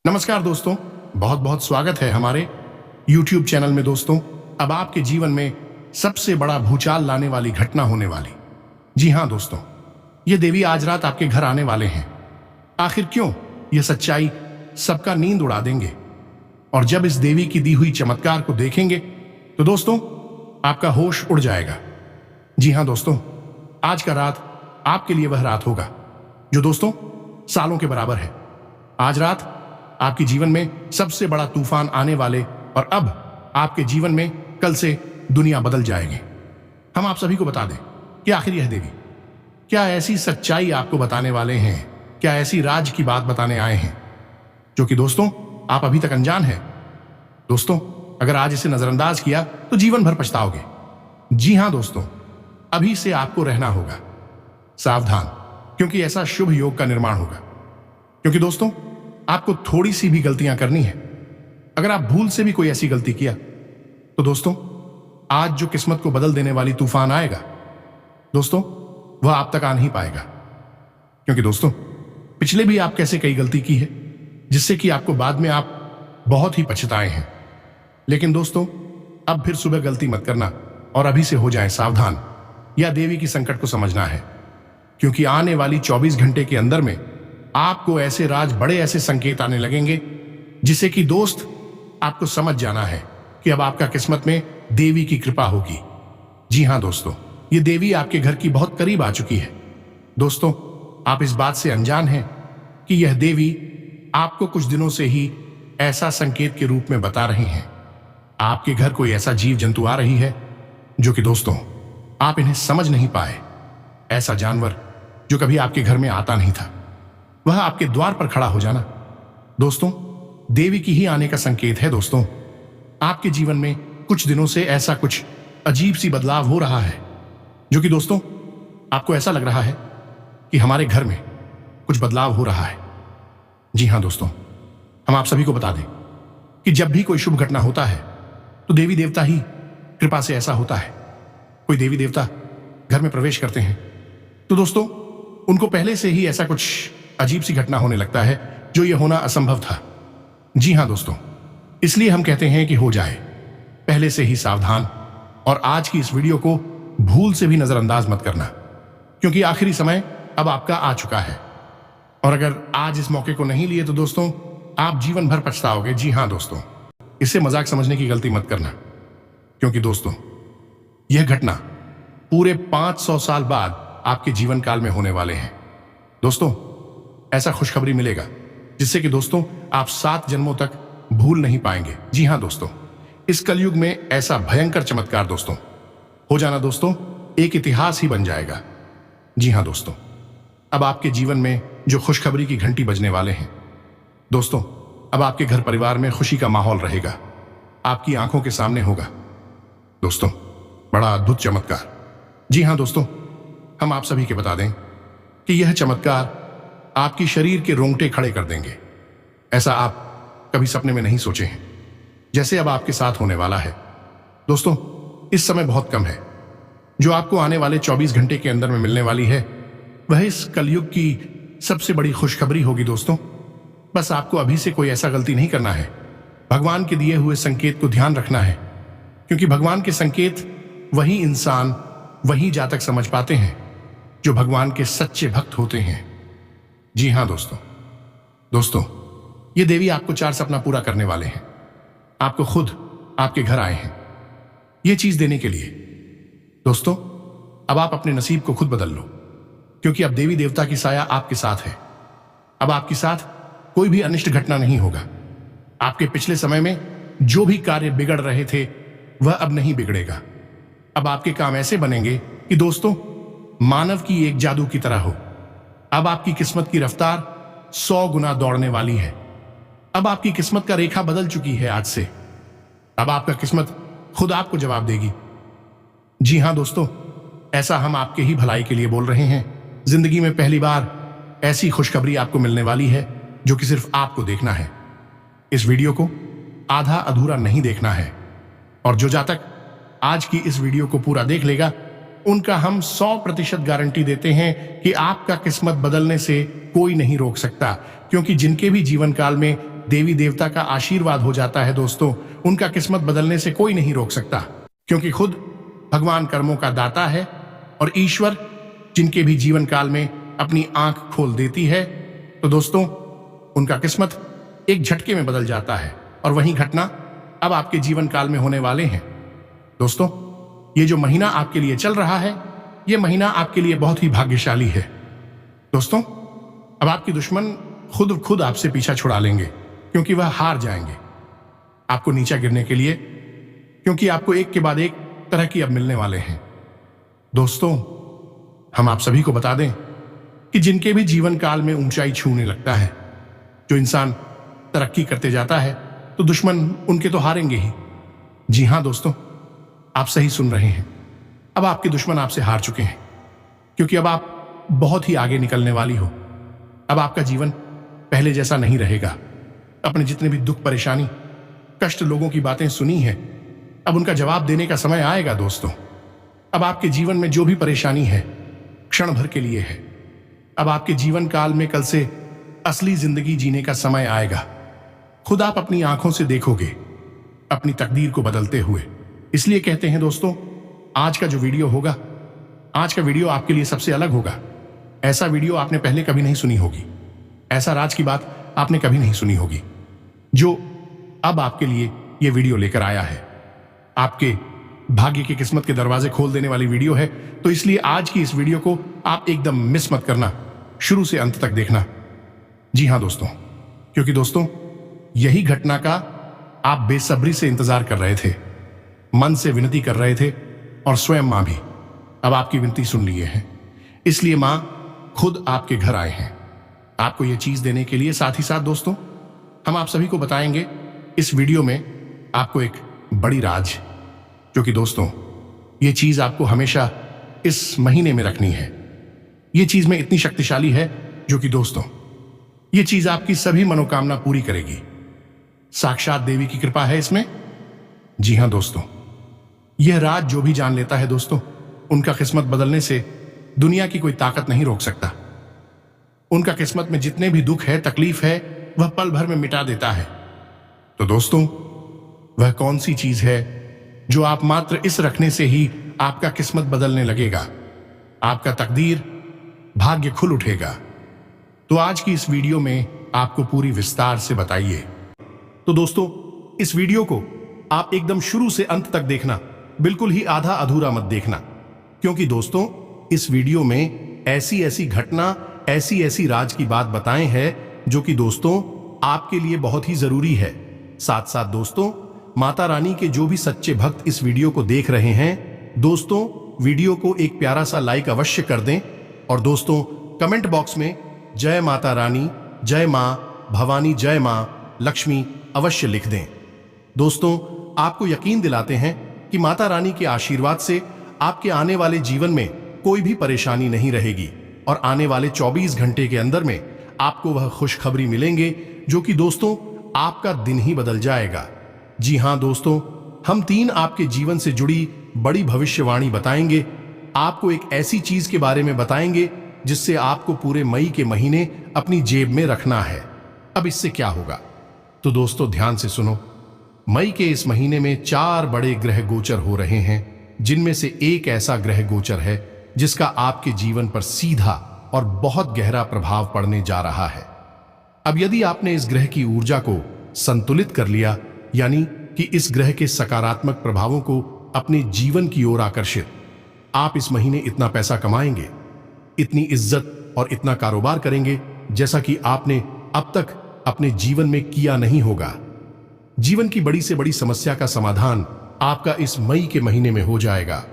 नमस्कार दोस्तों, बहुत बहुत स्वागत है हमारे YouTube चैनल में। दोस्तों, अब आपके जीवन में सबसे बड़ा भूचाल लाने वाली घटना होने वाली। जी हाँ दोस्तों, ये देवी आज रात आपके घर आने वाले हैं। आखिर क्यों? यह सच्चाई सबका नींद उड़ा देंगे। और जब इस देवी की दी हुई चमत्कार को देखेंगे तो दोस्तों आपका होश उड़ जाएगा। जी हाँ दोस्तों, आज का रात आपके लिए वह रात होगा जो दोस्तों सालों के बराबर है। आज रात आपके जीवन में सबसे बड़ा तूफान आने वाले, और अब आपके जीवन में कल से दुनिया बदल जाएगी। हम आप सभी को बता दें कि आखिर यह देवी क्या ऐसी सच्चाई आपको बताने वाले हैं, क्या ऐसी राज की बात बताने आए हैं जो कि दोस्तों आप अभी तक अनजान हैं। दोस्तों, अगर आज इसे नजरअंदाज किया तो जीवन भर पछताओगे। जी हां दोस्तों, अभी से आपको रहना होगा सावधान, क्योंकि ऐसा शुभ योग का निर्माण होगा। क्योंकि दोस्तों आपको थोड़ी सी भी गलतियां करनी है। अगर आप भूल से भी कोई ऐसी गलती किया तो दोस्तों आज जो किस्मत को बदल देने वाली तूफान आएगा दोस्तों वह आप तक आ नहीं पाएगा। क्योंकि दोस्तों पिछले भी आप कैसे कई गलती की है जिससे कि आपको बाद में आप बहुत ही पछताए हैं। लेकिन दोस्तों अब फिर सुबह गलती मत करना और अभी से हो जाएं सावधान। या देवी की संकट को समझना है, क्योंकि आने वाली 24 घंटे के अंदर में आपको ऐसे राज, बड़े ऐसे संकेत आने लगेंगे जिसे कि दोस्त आपको समझ जाना है कि अब आपका किस्मत में देवी की कृपा होगी। जी हां दोस्तों, ये देवी आपके घर की बहुत करीब आ चुकी है। दोस्तों आप इस बात से अनजान हैं कि यह देवी आपको कुछ दिनों से ही ऐसा संकेत के रूप में बता रही हैं। आपके घर कोई ऐसा जीव जंतु आ रही है जो कि दोस्तों आप इन्हें समझ नहीं पाए। ऐसा जानवर जो कभी आपके घर में आता नहीं था, वह आपके द्वार पर खड़ा हो जाना दोस्तों देवी की ही आने का संकेत है। दोस्तों आपके जीवन में कुछ दिनों से ऐसा कुछ अजीब सी बदलाव हो रहा है जो कि दोस्तों आपको ऐसा लग रहा है कि हमारे घर में कुछ बदलाव हो रहा है। जी हां दोस्तों, हम आप सभी को बता दें कि जब भी कोई शुभ घटना होता है तो देवी देवता ही कृपा से ऐसा होता है। कोई देवी देवता घर में प्रवेश करते हैं तो दोस्तों उनको पहले से ही ऐसा कुछ अजीब सी घटना होने लगता है जो ये होना असंभव था। जी हां दोस्तों, इसलिए हम कहते हैं कि हो जाए पहले से ही सावधान। और आज की इस वीडियो को भूल से भी नजरअंदाज मत करना, क्योंकि आखिरी समय अब आपका आ चुका है। और अगर आज इस मौके को नहीं लिए तो दोस्तों आप जीवन भर पछताओगे। जी हां दोस्तों, इसे मजाक समझने की गलती मत करना, क्योंकि दोस्तों यह घटना पूरे 500 साल बाद आपके जीवन काल में होने वाले हैं। दोस्तों ऐसा खुशखबरी मिलेगा जिससे कि दोस्तों आप 7 जन्मों तक भूल नहीं पाएंगे। जी हां दोस्तों, इस कलयुग में ऐसा भयंकर चमत्कार दोस्तों हो जाना दोस्तों एक इतिहास ही बन जाएगा। जी हां दोस्तों, अब आपके जीवन में जो खुशखबरी की घंटी बजने वाले हैं दोस्तों, अब आपके घर परिवार में खुशी का माहौल रहेगा, आपकी आंखों के सामने होगा दोस्तों बड़ा अद्भुत चमत्कार। जी हां दोस्तों, हम आप सभी के बता दें कि यह चमत्कार आपकी शरीर के रोंगटे खड़े कर देंगे। ऐसा आप कभी सपने में नहीं सोचे हैं जैसे अब आपके साथ होने वाला है। दोस्तों इस समय बहुत कम है जो आपको आने वाले 24 घंटे के अंदर में मिलने वाली है, वह इस कलयुग की सबसे बड़ी खुशखबरी होगी। दोस्तों बस आपको अभी से कोई ऐसा गलती नहीं करना है, भगवान के दिए हुए संकेत को ध्यान रखना है, क्योंकि भगवान के संकेत वही इंसान, वही जातक समझ पाते हैं जो भगवान के सच्चे भक्त होते हैं। जी हां दोस्तों ये देवी आपको 4 सपना पूरा करने वाले हैं। आपको खुद आपके घर आए हैं ये चीज देने के लिए। दोस्तों अब आप अपने नसीब को खुद बदल लो, क्योंकि अब देवी देवता की साया आपके साथ है। अब आपके साथ कोई भी अनिष्ट घटना नहीं होगा। आपके पिछले समय में जो भी कार्य बिगड़ रहे थे वह अब नहीं बिगड़ेगा। अब आपके काम ऐसे बनेंगे कि दोस्तों मानव की एक जादू की तरह हो। अब आपकी किस्मत की रफ्तार 100 गुना दौड़ने वाली है। अब आपकी किस्मत का रेखा बदल चुकी है आज से। अब आपका किस्मत खुद आपको जवाब देगी। जी हां दोस्तों, ऐसा हम आपके ही भलाई के लिए बोल रहे हैं। जिंदगी में पहली बार ऐसी खुशखबरी आपको मिलने वाली है जो कि सिर्फ आपको देखना है। इस वीडियो को आधा अधूरा नहीं देखना है, और जो जातक आज की इस वीडियो को पूरा देख लेगा उनका हम 100% गारंटी देते हैं कि आपका किस्मत बदलने से कोई नहीं रोक सकता, क्योंकि जिनके भी जीवन काल में देवी देवता का आशीर्वाद हो जाता है दोस्तों, उनका किस्मत बदलने से कोई नहीं रोक सकता, क्योंकि खुद भगवान कर्मों का दाता है और ईश्वर जिनके भी जीवन काल में अपनी आंख खोल देती है तो दोस्तों उनका किस्मत एक झटके में बदल जाता है। और वही घटना अब आपके जीवन काल में होने वाले हैं। दोस्तों ये जो महीना आपके लिए चल रहा है, ये महीना आपके लिए बहुत ही भाग्यशाली है। दोस्तों अब आपके दुश्मन खुद आपसे पीछा छुड़ा लेंगे, क्योंकि वह हार जाएंगे आपको नीचा गिरने के लिए, क्योंकि आपको एक के बाद एक तरह की अब मिलने वाले हैं। दोस्तों हम आप सभी को बता दें कि जिनके भी जीवन काल में ऊंचाई छूने लगता है, जो इंसान तरक्की करते जाता है, तो दुश्मन उनके तो हारेंगे ही। जी हां दोस्तों, आप सही सुन रहे हैं। अब आपके दुश्मन आपसे हार चुके हैं, क्योंकि अब आप बहुत ही आगे निकलने वाली हो। अब आपका जीवन पहले जैसा नहीं रहेगा। अपने जितने भी दुख, परेशानी, कष्ट लोगों की बातें सुनी हैं, अब उनका जवाब देने का समय आएगा दोस्तों। अब आपके जीवन में जो भी परेशानी है क्षण भर के लिए है। अब आपके जीवन काल में कल से असली जिंदगी जीने का समय आएगा। खुद आप अपनी आंखों से देखोगे अपनी तकदीर को बदलते हुए। इसलिए कहते हैं दोस्तों, आज का जो वीडियो होगा, आज का वीडियो आपके लिए सबसे अलग होगा। ऐसा वीडियो आपने पहले कभी नहीं सुनी होगी, ऐसा राज की बात आपने कभी नहीं सुनी होगी, जो अब आपके लिए यह वीडियो लेकर आया है। आपके भाग्य की किस्मत के दरवाजे खोल देने वाली वीडियो है, तो इसलिए आज की इस वीडियो को आप एकदम मिस मत करना, शुरू से अंत तक देखना। जी हां दोस्तों, क्योंकि दोस्तों यही घटना का आप बेसब्री से इंतजार कर रहे थे, मन से विनती कर रहे थे, और स्वयं मां भी अब आपकी विनती सुन लिए हैं। इसलिए मां खुद आपके घर आए हैं आपको यह चीज देने के लिए। साथ ही साथ दोस्तों हम आप सभी को बताएंगे इस वीडियो में आपको एक बड़ी राज, जो कि दोस्तों यह चीज आपको हमेशा इस महीने में रखनी है। यह चीज में इतनी शक्तिशाली है, जो कि दोस्तों यह चीज आपकी सभी मनोकामना पूरी करेगी। साक्षात देवी की कृपा है इसमें। जी हां दोस्तों, यह राज जो भी जान लेता है दोस्तों, उनका किस्मत बदलने से दुनिया की कोई ताकत नहीं रोक सकता। उनका किस्मत में जितने भी दुख है, तकलीफ है, वह पल भर में मिटा देता है। तो दोस्तों वह कौन सी चीज है जो आप मात्र इस रखने से ही आपका किस्मत बदलने लगेगा, आपका तकदीर, भाग्य खुल उठेगा? तो आज की इस वीडियो में आपको पूरी विस्तार से बताइए। तो दोस्तों इस वीडियो को आप एकदम शुरू से अंत तक देखना, बिल्कुल ही आधा अधूरा मत देखना, क्योंकि दोस्तों इस वीडियो में ऐसी ऐसी घटना, ऐसी ऐसी राज की बात बताएं हैं, जो कि दोस्तों आपके लिए बहुत ही जरूरी है। साथ साथ दोस्तों माता रानी के जो भी सच्चे भक्त इस वीडियो को देख रहे हैं, दोस्तों वीडियो को एक प्यारा सा लाइक अवश्य कर दें, और दोस्तों कमेंट बॉक्स में जय माता रानी, जय मां भवानी, जय मां लक्ष्मी अवश्य लिख दें। दोस्तों आपको यकीन दिलाते हैं कि माता रानी के आशीर्वाद से आपके आने वाले जीवन में कोई भी परेशानी नहीं रहेगी, और आने वाले 24 घंटे के अंदर में आपको वह खुशखबरी मिलेंगे, जो कि दोस्तों आपका दिन ही बदल जाएगा। जी हां दोस्तों, हम 3 आपके जीवन से जुड़ी बड़ी भविष्यवाणी बताएंगे। आपको एक ऐसी चीज के बारे में बताएंगे जिससे आपको पूरे मई के महीने अपनी जेब में रखना है। अब इससे क्या होगा, तो दोस्तों ध्यान से सुनो। मई के इस महीने में 4 बड़े ग्रह गोचर हो रहे हैं, जिनमें से एक ऐसा ग्रह गोचर है जिसका आपके जीवन पर सीधा और बहुत गहरा प्रभाव पड़ने जा रहा है। अब यदि आपने इस ग्रह की ऊर्जा को संतुलित कर लिया, यानी कि इस ग्रह के सकारात्मक प्रभावों को अपने जीवन की ओर आकर्षित, आप इस महीने इतना पैसा कमाएंगे, इतनी इज्जत और इतना कारोबार करेंगे जैसा कि आपने अब तक अपने जीवन में किया नहीं होगा। जीवन की बड़ी से बड़ी समस्या का समाधान आपका इस मई के महीने में हो जाएगा,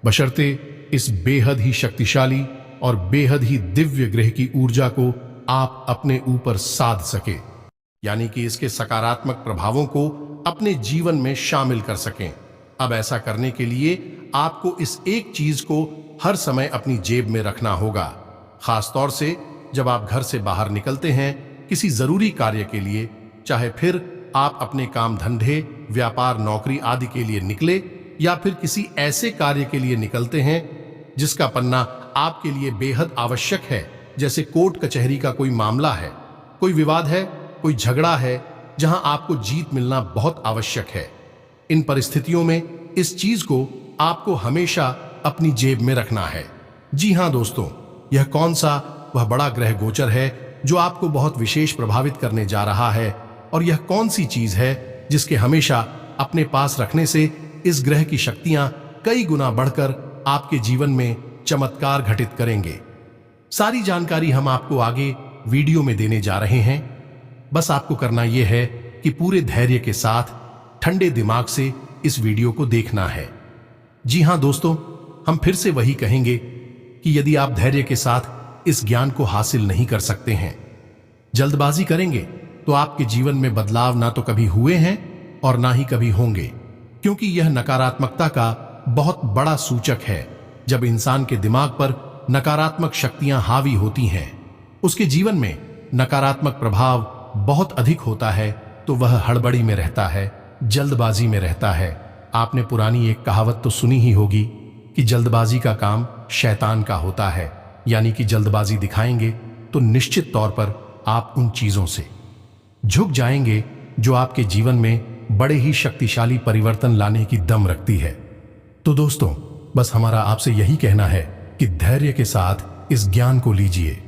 बशर्ते इस बेहद ही शक्तिशाली और बेहद ही दिव्य ग्रह की ऊर्जा को आप अपने ऊपर साध सके, यानी कि इसके सकारात्मक प्रभावों को अपने जीवन में शामिल कर सकें। अब ऐसा करने के लिए आपको इस एक चीज को हर समय अपनी जेब में रखना होगा, खास तौर से जब आप घर से बाहर निकलते हैं किसी जरूरी कार्य के लिए, चाहे फिर आप अपने काम धंधे, व्यापार, नौकरी आदि के लिए निकले, या फिर किसी ऐसे कार्य के लिए निकलते हैं जिसका पन्ना आपके लिए बेहद आवश्यक है, जैसे कोर्ट कचहरी का कोई मामला है, कोई विवाद है, कोई झगड़ा है जहां आपको जीत मिलना बहुत आवश्यक है। इन परिस्थितियों में इस चीज को आपको हमेशा अपनी जेब में रखना है। जी हां दोस्तों, यह कौन सा वह बड़ा ग्रह गोचर है जो आपको बहुत विशेष प्रभावित करने जा रहा है, और यह कौन सी चीज है जिसके हमेशा अपने पास रखने से इस ग्रह की शक्तियां कई गुना बढ़कर आपके जीवन में चमत्कार घटित करेंगे। सारी जानकारी हम आपको आगे वीडियो में देने जा रहे हैं। बस आपको करना यह है कि पूरे धैर्य के साथ ठंडे दिमाग से इस वीडियो को देखना है। जी हां दोस्तों, हम फिर से वही कहेंगे कि यदि आप धैर्य के साथ इस ज्ञान को हासिल नहीं कर सकते हैं, जल्दबाजी करेंगे, तो आपके जीवन में बदलाव ना तो कभी हुए हैं और ना ही कभी होंगे, क्योंकि यह नकारात्मकता का बहुत बड़ा सूचक है। जब इंसान के दिमाग पर नकारात्मक शक्तियां हावी होती हैं, उसके जीवन में नकारात्मक प्रभाव बहुत अधिक होता है, तो वह हड़बड़ी में रहता है, जल्दबाजी में रहता है। आपने पुरानी एक कहावत तो सुनी ही होगी कि जल्दबाजी का काम शैतान का होता है, यानी कि जल्दबाजी दिखाएंगे तो निश्चित तौर पर आप उन चीजों से झुक जाएंगे जो आपके जीवन में बड़े ही शक्तिशाली परिवर्तन लाने की दम रखती है। तो दोस्तों, बस हमारा आपसे यही कहना है कि धैर्य के साथ इस ज्ञान को लीजिए।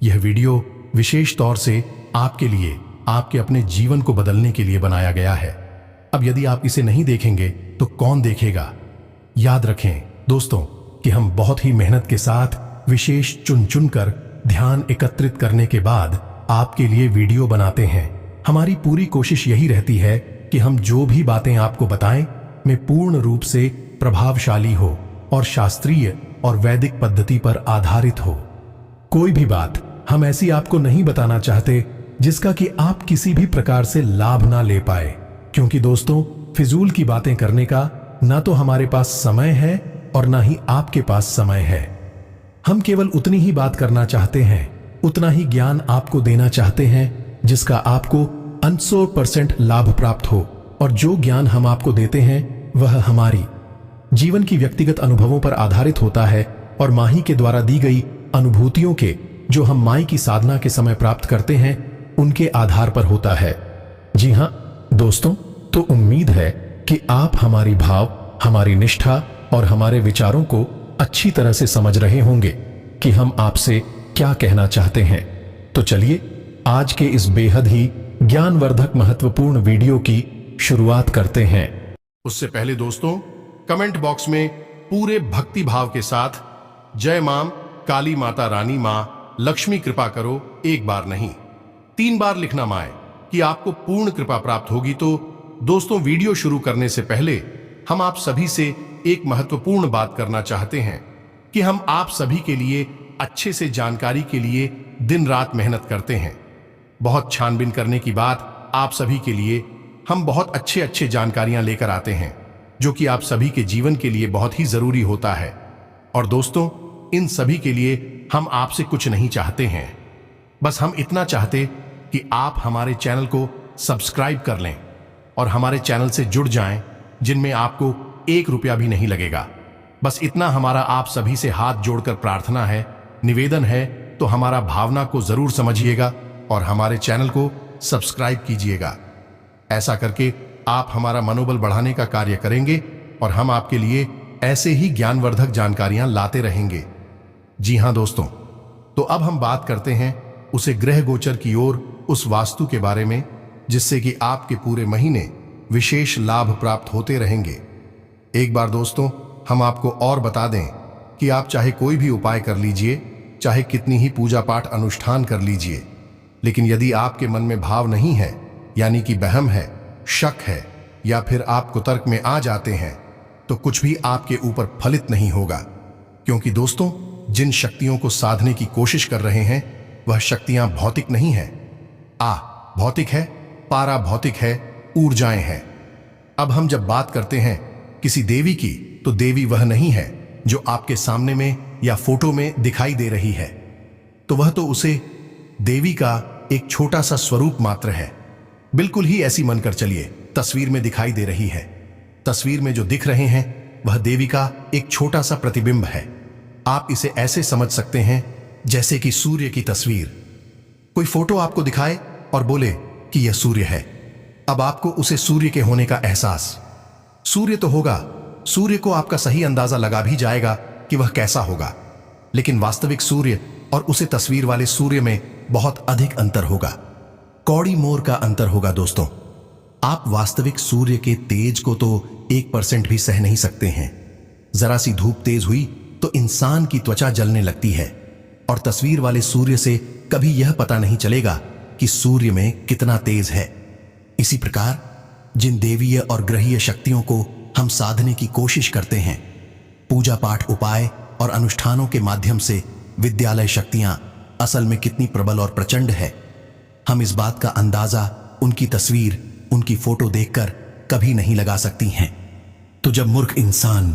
यह वीडियो विशेष तौर से आपके लिए, आपके अपने जीवन को बदलने के लिए बनाया गया है। अब यदि आप इसे नहीं देखेंगे तो कौन देखेगा? याद रखें दोस्तों कि हम बहुत ही मेहनत के साथ विशेष चुन चुन कर ध्यान एकत्रित करने के बाद आपके लिए वीडियो बनाते हैं। हमारी पूरी कोशिश यही रहती है कि हम जो भी बातें आपको बताएं में पूर्ण रूप से प्रभावशाली हो और शास्त्रीय और वैदिक पद्धति पर आधारित हो। कोई भी बात हम ऐसी आपको नहीं बताना चाहते जिसका कि आप किसी भी प्रकार से लाभ ना ले पाए, क्योंकि दोस्तों फिजूल की बातें करने का ना तो हमारे पास समय है और ना ही आपके पास समय है। हम केवल उतनी ही बात करना चाहते हैं, उतना ही ज्ञान आपको देना चाहते हैं जिसका आपको 100% लाभ प्राप्त हो, और जो ज्ञान हम आपको देते हैं वह हमारी जीवन की व्यक्तिगत अनुभवों पर आधारित होता है और माही के द्वारा दी गई अनुभूतियों के, जो हम माई की साधना के समय प्राप्त करते हैं, उनके आधार पर होता है। जी हां दोस्तों, तो उम्मीद है कि आप हमारी भाव, हमारी निष्ठा और हमारे विचारों को अच्छी तरह से समझ रहे होंगे कि हम आपसे क्या कहना चाहते हैं। तो चलिए आज के इस बेहद ही ज्ञानवर्धक महत्वपूर्ण वीडियो की शुरुआत करते हैं। उससे पहले दोस्तों, कमेंट बॉक्स में पूरे भक्ति भाव के साथ जय मां काली माता रानी मां लक्ष्मी कृपा करो एक बार नहीं 3 बार लिखना माए कि आपको पूर्ण कृपा प्राप्त होगी। तो दोस्तों, वीडियो शुरू करने से पहले हम आप सभी से एक महत्वपूर्ण बात करना चाहते हैं कि हम आप सभी के लिए अच्छे से जानकारी के लिए दिन रात मेहनत करते हैं। बहुत छानबीन करने की बात आप सभी के लिए हम बहुत अच्छे जानकारियां लेकर आते हैं, जो कि आप सभी के जीवन के लिए बहुत ही जरूरी होता है। और दोस्तों, इन सभी के लिए हम आपसे कुछ नहीं चाहते हैं, बस हम इतना चाहते कि आप हमारे चैनल को सब्सक्राइब कर लें और हमारे चैनल से जुड़ जाएं, जिनमें आपको 1 रुपया भी नहीं लगेगा। बस इतना हमारा आप सभी से हाथ जोड़कर प्रार्थना है, निवेदन है। तो हमारा भावना को जरूर समझिएगा और हमारे चैनल को सब्सक्राइब कीजिएगा। ऐसा करके आप हमारा मनोबल बढ़ाने का कार्य करेंगे और हम आपके लिए ऐसे ही ज्ञानवर्धक जानकारियां लाते रहेंगे। जी हां दोस्तों, तो अब हम बात करते हैं उसे ग्रह गोचर की ओर, उस वास्तु के बारे में जिससे कि आपके पूरे महीने विशेष लाभ प्राप्त होते रहेंगे। एक बार दोस्तों, हम आपको और बता दें कि आप चाहे कोई भी उपाय कर लीजिए, चाहे कितनी ही पूजा पाठ अनुष्ठान कर लीजिए, लेकिन यदि आपके मन में भाव नहीं है, यानी कि वहम है, शक है, या फिर आप कुतर्क में आ जाते हैं, तो कुछ भी आपके ऊपर फलित नहीं होगा। क्योंकि दोस्तों, जिन शक्तियों को साधने की कोशिश कर रहे हैं वह शक्तियां भौतिक नहीं है। भौतिक है, पारा भौतिक है, ऊर्जाएं हैं। अब हम जब बात करते हैं किसी देवी की, तो देवी वह नहीं है जो आपके सामने में या फोटो में दिखाई दे रही है, तो वह तो उसे देवी का एक छोटा सा स्वरूप मात्र है। बिल्कुल ही ऐसी मानकर चलिए, तस्वीर में दिखाई दे रही है। तस्वीर में जो दिख रहे हैं वह देवी का एक छोटा सा प्रतिबिंब है। आप इसे ऐसे समझ सकते हैं जैसे कि सूर्य की तस्वीर। कोई फोटो आपको दिखाए और बोले कि यह सूर्य है। अब आपको उसे सूर्य के होने का एहसास, सूर्य तो होगा, सूर्य को आपका सही अंदाजा लगा भी जाएगा कि वह कैसा होगा, लेकिन वास्तविक सूर्य और उसे तस्वीर वाले सूर्य में बहुत अधिक अंतर होगा। कौड़ी मोर का अंतर होगा दोस्तों। आप वास्तविक सूर्य के तेज को तो 1% भी सह नहीं सकते हैं। जरा सी धूप तेज हुई तो इंसान की त्वचा जलने लगती है, और तस्वीर वाले सूर्य से कभी यह पता नहीं चलेगा कि सूर्य में कितना तेज है। इसी प्रकार जिन देवीय और ग्रहीय शक्तियों को हम साधने की कोशिश करते हैं, पूजा पाठ उपाय और अनुष्ठानों के माध्यम से विद्यालय शक्तियां असल में कितनी प्रबल और प्रचंड है, हम इस बात का अंदाजा उनकी तस्वीर, उनकी फोटो देखकर कभी नहीं लगा सकती हैं। तो जब मूर्ख इंसान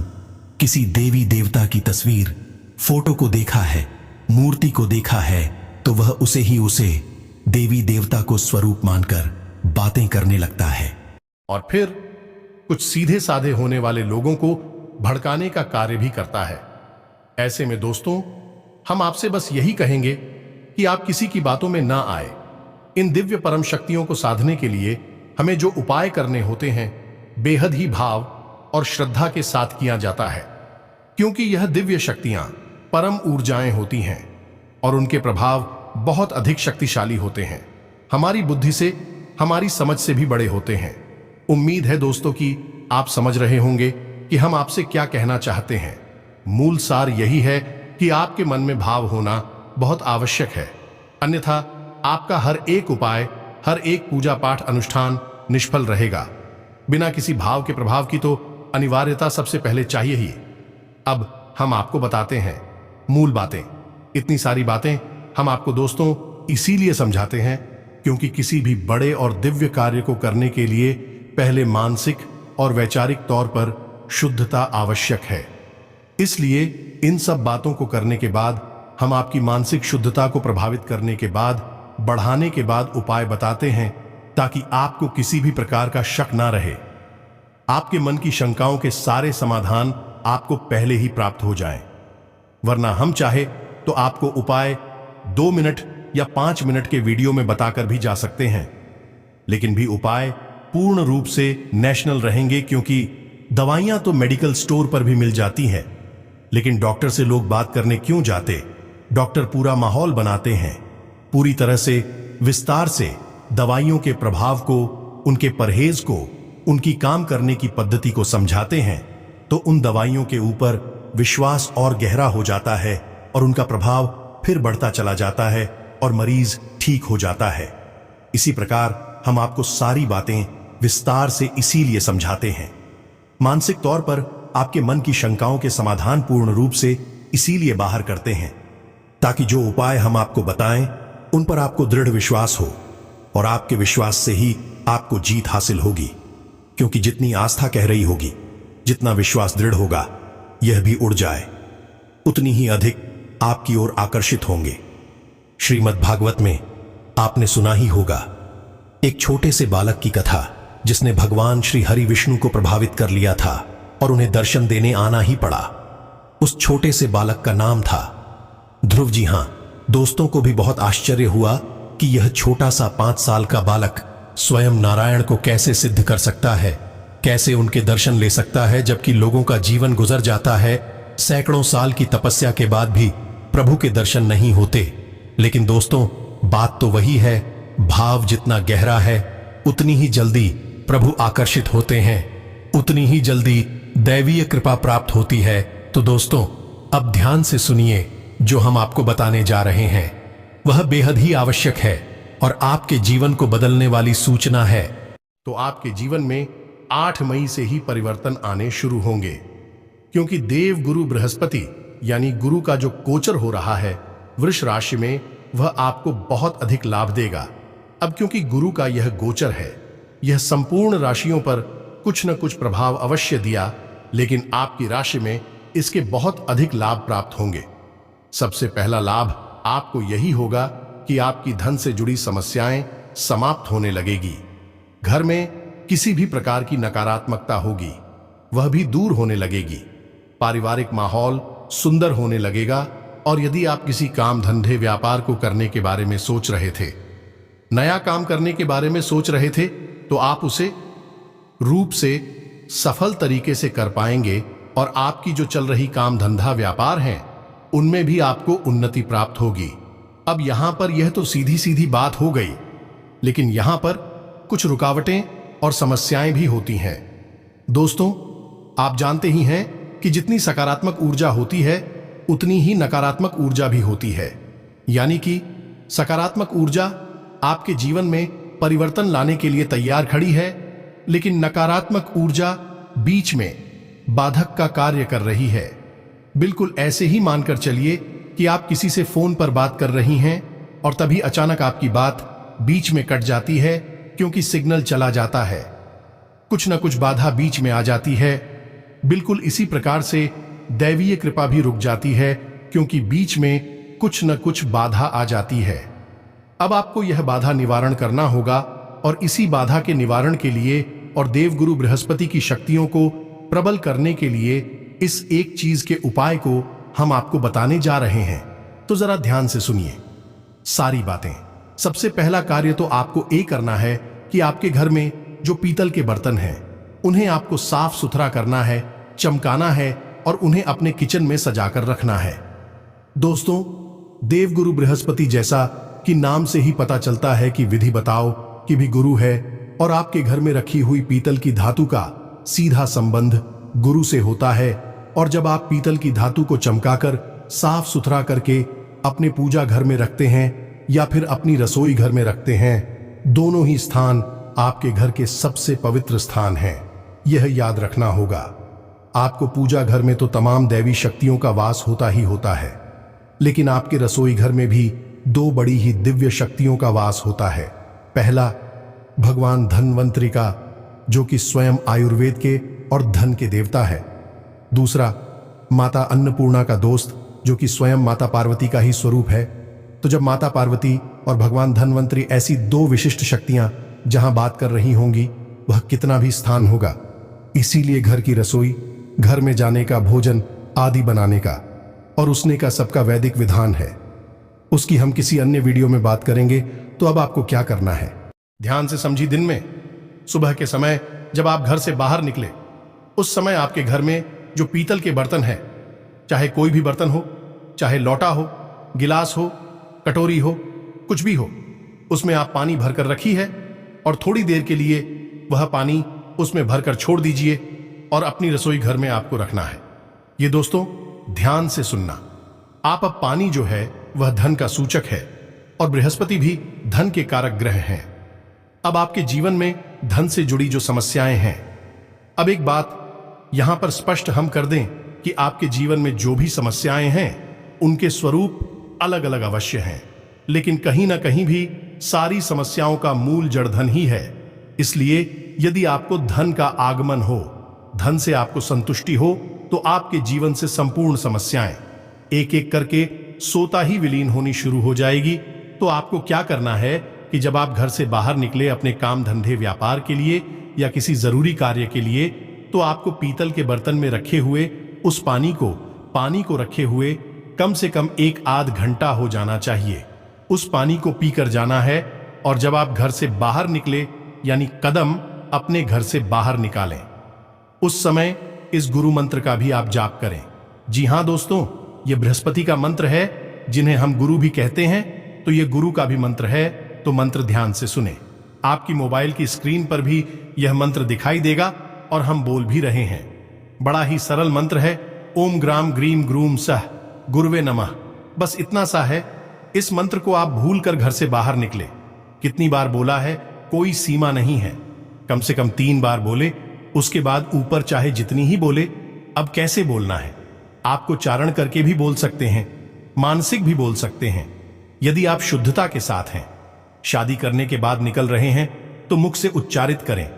किसी देवी देवता की तस्वीर, फोटो को देखा है, मूर्ति को देखा है, तो वह उसे देवी देवता को स्वरूप मानकर बातें करने लगता है, और फिर कुछ सीधे साधे होने वाले लोगों को भड़काने का कार्य भी करता है। ऐसे में दोस्तों, हम आपसे बस यही कहेंगे कि आप किसी की बातों में ना आए। इन दिव्य परम शक्तियों को साधने के लिए हमें जो उपाय करने होते हैं, बेहद ही भाव और श्रद्धा के साथ किया जाता है, क्योंकि यह दिव्य शक्तियां परम ऊर्जाएं होती हैं और उनके प्रभाव बहुत अधिक शक्तिशाली होते हैं। हमारी बुद्धि से, हमारी समझ से भी बड़े होते हैं। उम्मीद है दोस्तों कि आप समझ रहे होंगे कि हम आपसे क्या कहना चाहते हैं। मूल सार यही है कि आपके मन में भाव होना बहुत आवश्यक है, अन्यथा आपका हर एक उपाय, हर एक पूजा पाठ अनुष्ठान निष्फल रहेगा। बिना किसी भाव के प्रभाव की तो अनिवार्यता सबसे पहले चाहिए ही। अब हम आपको बताते हैं मूल बातें। इतनी सारी बातें हम आपको दोस्तों इसीलिए समझाते हैं क्योंकि किसी भी बड़े और दिव्य कार्य को करने के लिए पहले मानसिक और वैचारिक तौर पर शुद्धता आवश्यक है। इसलिए इन सब बातों को करने के बाद, हम आपकी मानसिक शुद्धता को प्रभावित करने के बाद, बढ़ाने के बाद उपाय बताते हैं, ताकि आपको किसी भी प्रकार का शक ना रहे। आपके मन की शंकाओं के सारे समाधान आपको पहले ही प्राप्त हो जाएं। वरना हम चाहे तो आपको उपाय 2 मिनट या 5 मिनट के वीडियो में बताकर भी जा सकते हैं, लेकिन भी उपाय पूर्ण रूप से नेशनल रहेंगे, क्योंकि दवाइयां तो मेडिकल स्टोर पर भी मिल जाती हैं, लेकिन डॉक्टर से लोग बात करने क्यों जाते? डॉक्टर पूरा माहौल बनाते हैं, पूरी तरह से विस्तार से दवाइयों के प्रभाव को, उनके परहेज को, उनकी काम करने की पद्धति को समझाते हैं, तो उन दवाइयों के ऊपर विश्वास और गहरा हो जाता है और उनका प्रभाव फिर बढ़ता चला जाता है और मरीज ठीक हो जाता है। इसी प्रकार हम आपको सारी बातें विस्तार से इसीलिए समझाते हैं। मानसिक तौर पर आपके मन की शंकाओं के समाधान पूर्ण रूप से इसीलिए बाहर करते हैं, ताकि जो उपाय हम आपको बताएं उन पर आपको दृढ़ विश्वास हो, और आपके विश्वास से ही आपको जीत हासिल होगी। क्योंकि जितनी आस्था कह रही होगी, जितना विश्वास दृढ़ होगा, यह भी उड़ जाए, उतनी ही अधिक आपकी ओर आकर्षित होंगे। श्रीमद् भागवत में आपने सुना ही होगा एक छोटे से बालक की कथा, जिसने भगवान श्री हरि विष्णु को प्रभावित कर लिया था और उन्हें दर्शन देने आना ही पड़ा। उस छोटे से बालक का नाम था ध्रुव। जी हां दोस्तों, को भी बहुत आश्चर्य हुआ कि यह छोटा सा 5 साल का बालक स्वयं नारायण को कैसे सिद्ध कर सकता है, कैसे उनके दर्शन ले सकता है, जबकि लोगों का जीवन गुजर जाता है, सैकड़ों साल की तपस्या के बाद भी प्रभु के दर्शन नहीं होते। लेकिन दोस्तों, बात तो वही है, भाव जितना गहरा है उतनी ही जल्दी प्रभु आकर्षित होते हैं, उतनी ही जल्दी दैवीय कृपा प्राप्त होती है। तो दोस्तों, अब ध्यान से सुनिए, जो हम आपको बताने जा रहे हैं वह बेहद ही आवश्यक है और आपके जीवन को बदलने वाली सूचना है। तो आपके जीवन में 8 मई से ही परिवर्तन आने शुरू होंगे, क्योंकि देव गुरु बृहस्पति यानी गुरु का जो गोचर हो रहा है वृष राशि में, वह आपको बहुत अधिक लाभ देगा। अब क्योंकि गुरु का यह गोचर है, यह संपूर्ण राशियों पर कुछ न कुछ प्रभाव अवश्य दिया, लेकिन आपकी राशि में इसके बहुत अधिक लाभ प्राप्त होंगे। सबसे पहला लाभ आपको यही होगा कि आपकी धन से जुड़ी समस्याएं समाप्त होने लगेगी। घर में किसी भी प्रकार की नकारात्मकता होगी, वह भी दूर होने लगेगी। पारिवारिक माहौल सुंदर होने लगेगा, और यदि आप किसी काम धंधे व्यापार को करने के बारे में सोच रहे थे नया काम करने के बारे में सोच रहे थे तो आप उसे रूप से सफल तरीके से कर पाएंगे और आपकी जो चल रही काम धंधा व्यापार हैं उनमें भी आपको उन्नति प्राप्त होगी। अब यहां पर यह तो सीधी सीधी बात हो गई, लेकिन यहां पर कुछ रुकावटें और समस्याएं भी होती हैं। दोस्तों, आप जानते ही हैं कि जितनी सकारात्मक ऊर्जा होती है उतनी ही नकारात्मक ऊर्जा भी होती है। यानी कि सकारात्मक ऊर्जा आपके जीवन में परिवर्तन लाने के लिए तैयार खड़ी है, लेकिन नकारात्मक ऊर्जा बीच में बाधक का कार्य कर रही है। बिल्कुल ऐसे ही मानकर चलिए कि आप किसी से फोन पर बात कर रही हैं और तभी अचानक आपकी बात बीच में कट जाती है क्योंकि सिग्नल चला जाता है, कुछ न कुछ बाधा बीच में आ जाती है। बिल्कुल इसी प्रकार से दैवीय कृपा भी रुक जाती है क्योंकि बीच में कुछ न कुछ बाधा आ जाती है। अब आपको यह बाधा निवारण करना होगा और इसी बाधा के निवारण के लिए और देवगुरु बृहस्पति की शक्तियों को प्रबल करने के लिए इस एक चीज के उपाय को हम आपको बताने जा रहे हैं। तो जरा ध्यान से सुनिए सारी बातें। सबसे पहला कार्य तो आपको ये करना है कि आपके घर में जो पीतल के बर्तन हैं उन्हें आपको साफ सुथरा करना है, चमकाना है और उन्हें अपने किचन में सजाकर रखना है। दोस्तों, देवगुरु बृहस्पति जैसा कि नाम से ही पता चलता है कि विधि बताओ कि भी गुरु है और आपके घर में रखी हुई पीतल की धातु का सीधा संबंध गुरु से होता है। और जब आप पीतल की धातु को चमकाकर साफ सुथरा करके अपने पूजा घर में रखते हैं या फिर अपनी रसोई घर में रखते हैं, दोनों ही स्थान आपके घर के सबसे पवित्र स्थान हैं। यह याद रखना होगा। आपको पूजा घर में तो तमाम दैवी शक्तियों का वास होता ही होता है, लेकिन आपके रसोई घर में भी दो बड़ी ही दिव्य शक्तियों का वास होता है। पहला भगवान धन्वंतरि का, जो कि स्वयं आयुर्वेद के और धन के देवता है। दूसरा माता अन्नपूर्णा का दोस्त, जो कि स्वयं माता पार्वती का ही स्वरूप है। तो जब माता पार्वती और भगवान धन्वंतरि ऐसी दो विशिष्ट शक्तियां जहां बात कर रही होंगी, वह कितना भी स्थान होगा। इसीलिए घर की रसोई, घर में जाने का, भोजन आदि बनाने का और उसने का सबका वैदिक विधान है। उसकी हम किसी अन्य वीडियो में बात करेंगे। तो अब आपको क्या करना है, ध्यान से समझी। दिन में सुबह के समय जब आप घर से बाहर निकले, उस समय आपके घर में जो पीतल के बर्तन है, चाहे कोई भी बर्तन हो, चाहे लोटा हो, गिलास हो, कटोरी हो, कुछ भी हो, उसमें आप पानी भरकर रखी है और थोड़ी देर के लिए वह पानी उसमें भरकर छोड़ दीजिए और अपनी रसोई घर में आपको रखना है। ये दोस्तों ध्यान से सुनना। आप अब पानी जो है वह धन का सूचक है और बृहस्पति भी धन के कारक ग्रह हैं। अब आपके जीवन में धन से जुड़ी जो समस्याएं हैं, अब एक बात यहां पर स्पष्ट हम कर दें कि आपके जीवन में जो भी समस्याएं हैं उनके स्वरूप अलग अलग अवश्य हैं, लेकिन कहीं ना कहीं भी सारी समस्याओं का मूल जड़ धन ही है। इसलिए यदि आपको धन का आगमन हो, धन से आपको संतुष्टि हो, तो आपके जीवन से संपूर्ण समस्याएं एक एक करके सोता ही विलीन होनी शुरू हो जाएगी। तो आपको क्या करना है कि जब आप घर से बाहर निकले अपने काम धंधे व्यापार के लिए या किसी जरूरी कार्य के लिए, तो आपको पीतल के बर्तन में रखे हुए उस पानी को रखे हुए कम से कम 1 आध घंटा हो जाना चाहिए। उस पानी को पीकर जाना है और जब आप घर से बाहर निकले, यानी कदम अपने घर से बाहर निकालें, उस समय इस गुरु मंत्र का भी आप जाप करें। जी हां दोस्तों, यह बृहस्पति का मंत्र है जिन्हें हम गुरु भी कहते हैं, तो यह गुरु का भी मंत्र है। तो मंत्र ध्यान से सुने। आपकी मोबाइल की स्क्रीन पर भी यह मंत्र दिखाई देगा और हम बोल भी रहे हैं। बड़ा ही सरल मंत्र है। ओम ग्राम ग्रीम ग्रूम सह गुरुवे नमः। बस इतना सा है। इस मंत्र को आप भूल कर घर से बाहर निकले, कितनी बार बोला है कोई सीमा नहीं है, कम से कम 3 बार बोले। उसके बाद ऊपर चाहे जितनी ही बोले। अब कैसे बोलना है, आपको चारण करके भी बोल सकते हैं, मानसिक भी बोल सकते हैं, यदि आप शुद्धता के साथ हैं। शादी करने के बाद निकल रहे हैं तो मुख से उच्चारित करें,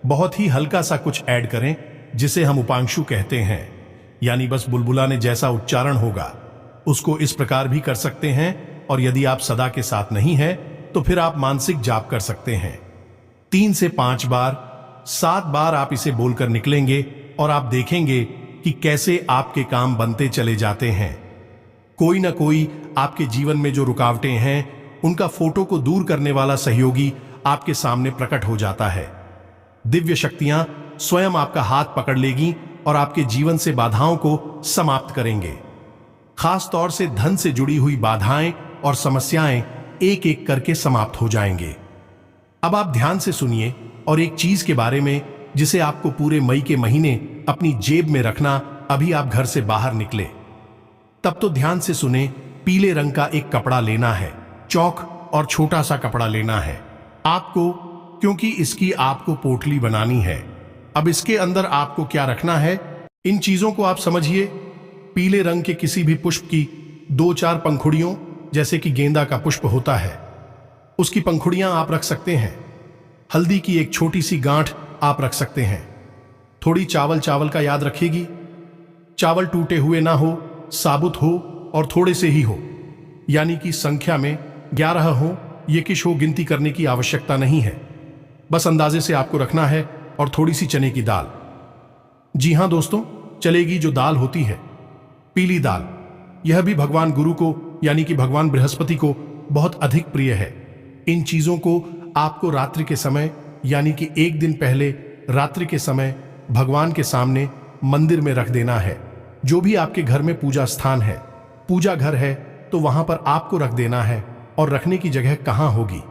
बहुत ही हल्का सा कुछ ऐड करें जिसे हम उपांशु कहते हैं, यानी बस बुलबुला ने जैसा उच्चारण होगा उसको इस प्रकार भी कर सकते हैं। और यदि आप सदा के साथ नहीं है तो फिर आप मानसिक जाप कर सकते हैं। 3 से 5 बार, 7 बार आप इसे बोलकर निकलेंगे और आप देखेंगे कि कैसे आपके काम बनते चले जाते हैं। कोई ना कोई आपके जीवन में जो रुकावटें हैं उनका फोटो को दूर करने वाला सहयोगी आपके सामने प्रकट हो जाता है। दिव्य शक्तियां स्वयं आपका हाथ पकड़ लेगी और आपके जीवन से बाधाओं को समाप्त करेंगे। खास तौर से धन से जुड़ी हुई बाधाएं और समस्याएं एक एक करके समाप्त हो जाएंगे। अब आप ध्यान से सुनिए और एक चीज के बारे में जिसे आपको पूरे मई के महीने अपनी जेब में रखना। अभी आप घर से बाहर निकले तब तो ध्यान से सुने, पीले रंग का एक कपड़ा लेना है, चौक और छोटा सा कपड़ा लेना है आपको, क्योंकि इसकी आपको पोटली बनानी है। अब इसके अंदर आपको क्या रखना है, इन चीजों को आप समझिए। पीले रंग के किसी भी पुष्प की 2-4 पंखुड़ियों, जैसे कि गेंदा का पुष्प होता है, उसकी पंखुड़ियां आप रख सकते हैं। हल्दी की एक छोटी सी गांठ आप रख सकते हैं। थोड़ी चावल का याद रखिएगी, चावल टूटे हुए ना हो, साबुत हो और थोड़े से ही हो, यानी कि संख्या में 11 हो, ये किश हो, गिनती करने की आवश्यकता नहीं है, बस अंदाजे से आपको रखना है। और थोड़ी सी चने की दाल, जी हां दोस्तों, चलेगी जो दाल होती है, पीली दाल। यह भी भगवान गुरु को यानी कि भगवान बृहस्पति को बहुत अधिक प्रिय है। इन चीजों को आपको रात्रि के समय यानी कि एक दिन पहले रात्रि के समय भगवान के सामने मंदिर में रख देना है। जो भी आपके घर में पूजा स्थान है, पूजा घर है, तो वहां पर आपको रख देना है। और रखने की जगह कहां होगी,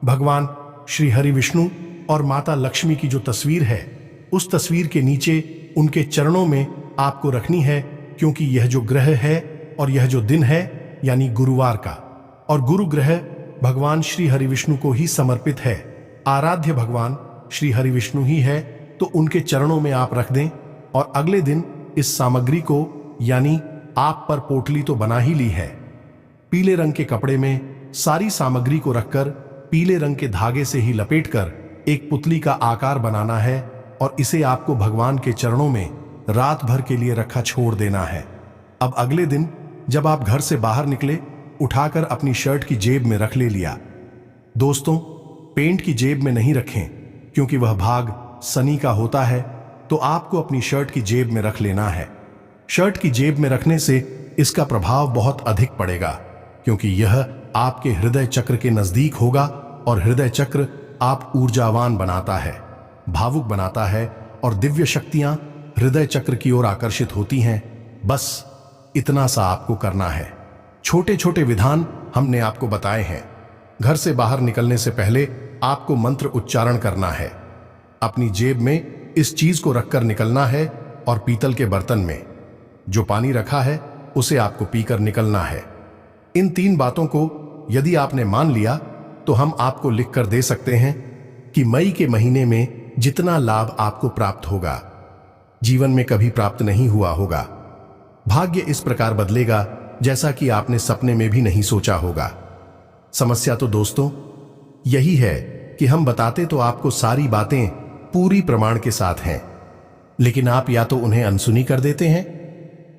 भगवान श्री हरि विष्णु और माता लक्ष्मी की जो तस्वीर है, उस तस्वीर के नीचे उनके चरणों में आपको रखनी है, क्योंकि यह जो ग्रह है और यह जो दिन है यानी गुरुवार का, और गुरु ग्रह भगवान श्री हरि विष्णु को ही समर्पित है। आराध्य भगवान श्री हरि विष्णु ही है, तो उनके चरणों में आप रख दें। और अगले दिन इस सामग्री को यानी आप पर पोटली तो बना ही ली है, पीले रंग के कपड़े में सारी सामग्री को रखकर पीले रंग के धागे से ही लपेटकर एक पुतली का आकार बनाना है और इसे आपको भगवान के चरणों में रात भर के लिए रखा छोड़ देना है। अब अगले दिन जब आप घर से बाहर निकले, उठाकर अपनी शर्ट की जेब में रख ले लिया। दोस्तों, पेंट की जेब में नहीं रखें, क्योंकि वह भाग शनि का होता है, तो आपको अपनी शर्ट की जेब में रख लेना है। शर्ट की जेब में रखने से इसका प्रभाव बहुत अधिक पड़ेगा, क्योंकि यह आपके हृदय चक्र के नजदीक होगा और हृदय चक्र आप ऊर्जावान बनाता है, भावुक बनाता है और दिव्य शक्तियां हृदय चक्र की ओर आकर्षित होती हैं। बस इतना सा आपको करना है। छोटे छोटे विधान हमने आपको बताए हैं। घर से बाहर निकलने से पहले आपको मंत्र उच्चारण करना है। अपनी जेब में इस चीज को रखकर निकलना है और पीतल के बर्तन में जो पानी रखा है उसे आपको पीकर निकलना है। इन 3 बातों को यदि आपने मान लिया तो हम आपको लिखकर दे सकते हैं कि मई के महीने में जितना लाभ आपको प्राप्त होगा, जीवन में कभी प्राप्त नहीं हुआ होगा। भाग्य इस प्रकार बदलेगा जैसा कि आपने सपने में भी नहीं सोचा होगा। समस्या तो दोस्तों यही है कि हम बताते तो आपको सारी बातें पूरी प्रमाण के साथ हैं, लेकिन आप या तो उन्हें अनसुनी कर देते हैं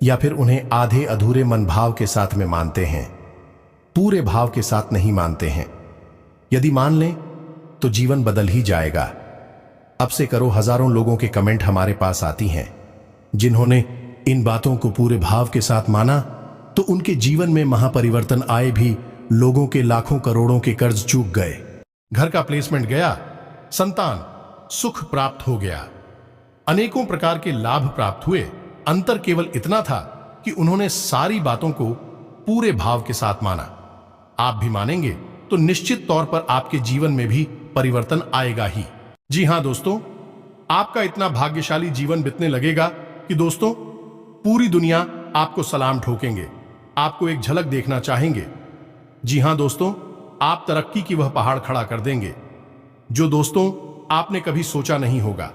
या फिर उन्हें आधे अधूरे मन भाव के साथ में मानते हैं, पूरे भाव के साथ नहीं मानते हैं। यदि मान लें तो जीवन बदल ही जाएगा। अब से करो हजारों लोगों के कमेंट हमारे पास आती हैं, जिन्होंने इन बातों को पूरे भाव के साथ माना तो उनके जीवन में महापरिवर्तन आए भी लोगों के लाखों करोड़ों के कर्ज चूक गए, घर का प्लेसमेंट गया, संतान सुख प्राप्त हो गया, अनेकों प्रकार के लाभ प्राप्त हुए। अंतर केवल इतना था कि उन्होंने सारी बातों को पूरे भाव के साथ माना। आप भी मानेंगे तो निश्चित तौर पर आपके जीवन में भी परिवर्तन आएगा ही। जी हां दोस्तों, आपका इतना भाग्यशाली जीवन बीतने लगेगा कि दोस्तों पूरी दुनिया आपको सलाम ठोकेंगे, आपको एक झलक देखना चाहेंगे। जी हां दोस्तों, आप तरक्की की वह पहाड़ खड़ा कर देंगे जो दोस्तों आपने कभी सोचा नहीं होगा।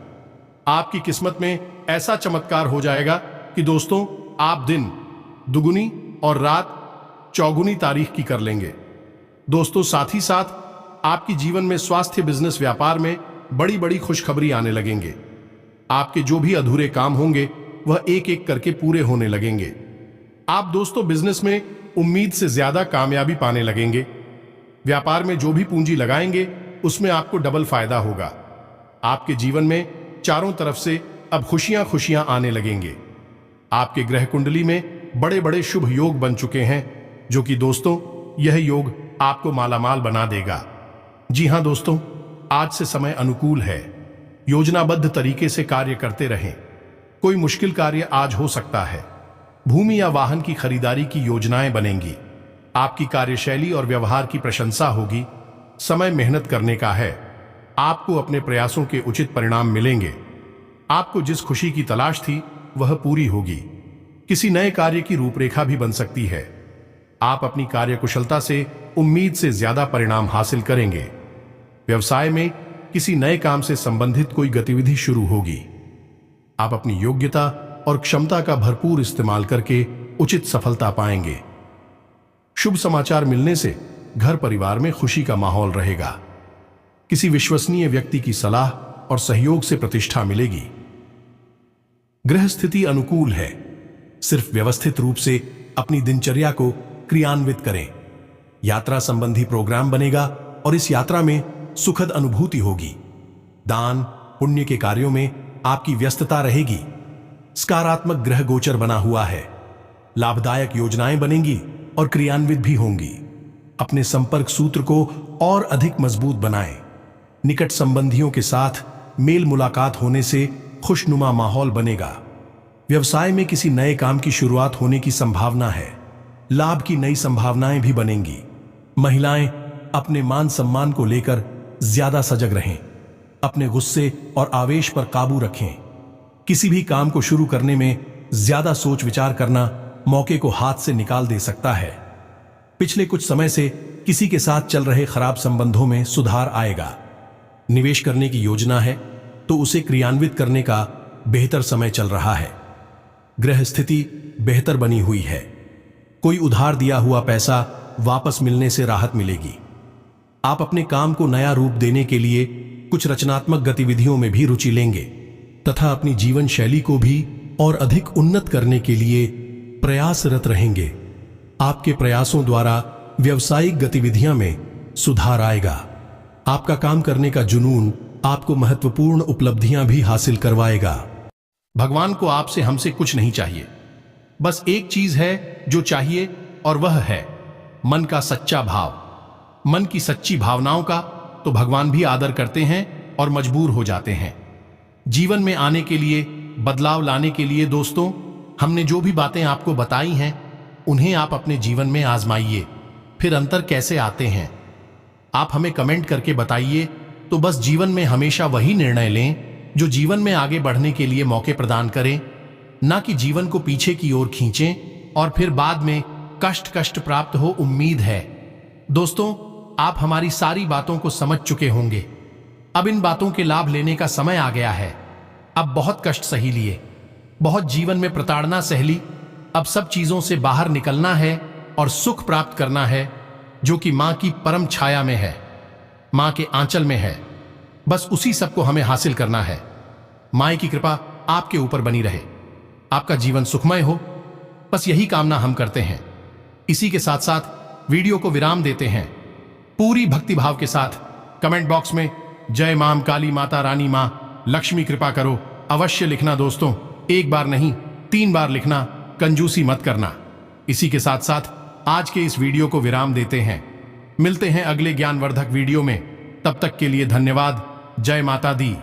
आपकी किस्मत में ऐसा चमत्कार हो जाएगा कि दोस्तों आप दिन दुगुनी और रात चौगुनी तारीख की कर लेंगे। दोस्तों साथ ही साथ आपकी जीवन में स्वास्थ्य, बिजनेस, व्यापार में बड़ी बड़ी खुशखबरी आने लगेंगे। आपके जो भी अधूरे काम होंगे वह एक एक करके पूरे होने लगेंगे। आप दोस्तों बिजनेस में उम्मीद से ज्यादा कामयाबी पाने लगेंगे। व्यापार में जो भी पूंजी लगाएंगे उसमें आपको डबल फायदा होगा। आपके जीवन में चारों तरफ से अब खुशियां खुशियां आने लगेंगे। आपके ग्रह कुंडली में बड़े बड़े शुभ योग बन चुके हैं, जो कि दोस्तों यह योग आपको मालामाल बना देगा। जी हां दोस्तों, आज से समय अनुकूल है। योजनाबद्ध तरीके से कार्य करते रहें। कोई मुश्किल कार्य आज हो सकता है। भूमि या वाहन की खरीदारी की योजनाएं बनेंगी। आपकी कार्यशैली और व्यवहार की प्रशंसा होगी। समय मेहनत करने का है। आपको अपने प्रयासों के उचित परिणाम मिलेंगे। आपको जिस खुशी की तलाश थी वह पूरी होगी। किसी नए कार्य की रूपरेखा भी बन सकती है। आप अपनी कार्यकुशलता से उम्मीद से ज्यादा परिणाम हासिल करेंगे। व्यवसाय में किसी नए काम से संबंधित कोई गतिविधि शुरू होगी। आप अपनी योग्यता और क्षमता का भरपूर इस्तेमाल करके उचित सफलता पाएंगे। शुभ समाचार मिलने से घर परिवार में खुशी का माहौल रहेगा। किसी विश्वसनीय व्यक्ति की सलाह और सहयोग से प्रतिष्ठा मिलेगी। गृह स्थिति अनुकूल है। सिर्फ व्यवस्थित रूप से अपनी दिनचर्या को क्रियान्वित करें। यात्रा संबंधी प्रोग्राम बनेगा और इस यात्रा में सुखद अनुभूति होगी। दान पुण्य के कार्यों में आपकी व्यस्तता रहेगी। सकारात्मक ग्रह गोचर बना हुआ है। लाभदायक योजनाएं बनेंगी और क्रियान्वित भी होंगी। अपने संपर्क सूत्र को और अधिक मजबूत बनाएं। निकट संबंधियों के साथ मेल मुलाकात होने से खुशनुमा माहौल बनेगा। व्यवसाय में किसी नए काम की शुरुआत होने की संभावना है। लाभ की नई संभावनाएं भी बनेंगी। महिलाएं अपने मान सम्मान को लेकर ज्यादा सजग रहें। अपने गुस्से और आवेश पर काबू रखें। किसी भी काम को शुरू करने में ज्यादा सोच विचार करना मौके को हाथ से निकाल दे सकता है। पिछले कुछ समय से किसी के साथ चल रहे खराब संबंधों में सुधार आएगा। निवेश करने की योजना है तो उसे क्रियान्वित करने का बेहतर समय चल रहा है। ग्रह स्थिति बेहतर बनी हुई है। कोई उधार दिया हुआ पैसा वापस मिलने से राहत मिलेगी। आप अपने काम को नया रूप देने के लिए कुछ रचनात्मक गतिविधियों में भी रुचि लेंगे तथा अपनी जीवन शैली को भी और अधिक उन्नत करने के लिए प्रयासरत रहेंगे। आपके प्रयासों द्वारा व्यावसायिक गतिविधियों में सुधार आएगा। आपका काम करने का जुनून आपको महत्वपूर्ण उपलब्धियां भी हासिल करवाएगा। भगवान को आपसे हमसे कुछ नहीं चाहिए। बस एक चीज है जो चाहिए और वह है मन का सच्चा भाव। मन की सच्ची भावनाओं का तो भगवान भी आदर करते हैं और मजबूर हो जाते हैं। जीवन में आने के लिए, बदलाव लाने के लिए दोस्तों, हमने जो भी बातें आपको बताई हैं उन्हें आप अपने जीवन में आजमाइए। फिर अंतर कैसे आते हैं आप हमें कमेंट करके बताइए। तो बस जीवन में हमेशा वही निर्णय लें जो जीवन में आगे बढ़ने के लिए मौके प्रदान करें, ना कि जीवन को पीछे की ओर खींचें और फिर बाद में कष्ट प्राप्त हो। उम्मीद है दोस्तों आप हमारी सारी बातों को समझ चुके होंगे। अब इन बातों के लाभ लेने का समय आ गया है। अब बहुत कष्ट सही लिए, बहुत जीवन में प्रताड़ना सह ली। अब सब चीजों से बाहर निकलना है और सुख प्राप्त करना है जो कि मां की परम छाया में है, मां के आंचल में है। बस उसी सब को हमें हासिल करना है। मां की कृपा आपके ऊपर बनी रहे, आपका जीवन सुखमय हो, बस यही कामना हम करते हैं। इसी के साथ साथ वीडियो को विराम देते हैं। पूरी भक्ति भाव के साथ कमेंट बॉक्स में जय मां काली माता रानी मां लक्ष्मी कृपा करो अवश्य लिखना दोस्तों। एक बार नहीं 3 बार लिखना, कंजूसी मत करना। इसी के साथ साथ आज के इस वीडियो को विराम देते हैं। मिलते हैं अगले ज्ञानवर्धक वीडियो में। तब तक के लिए धन्यवाद। जय माता दी।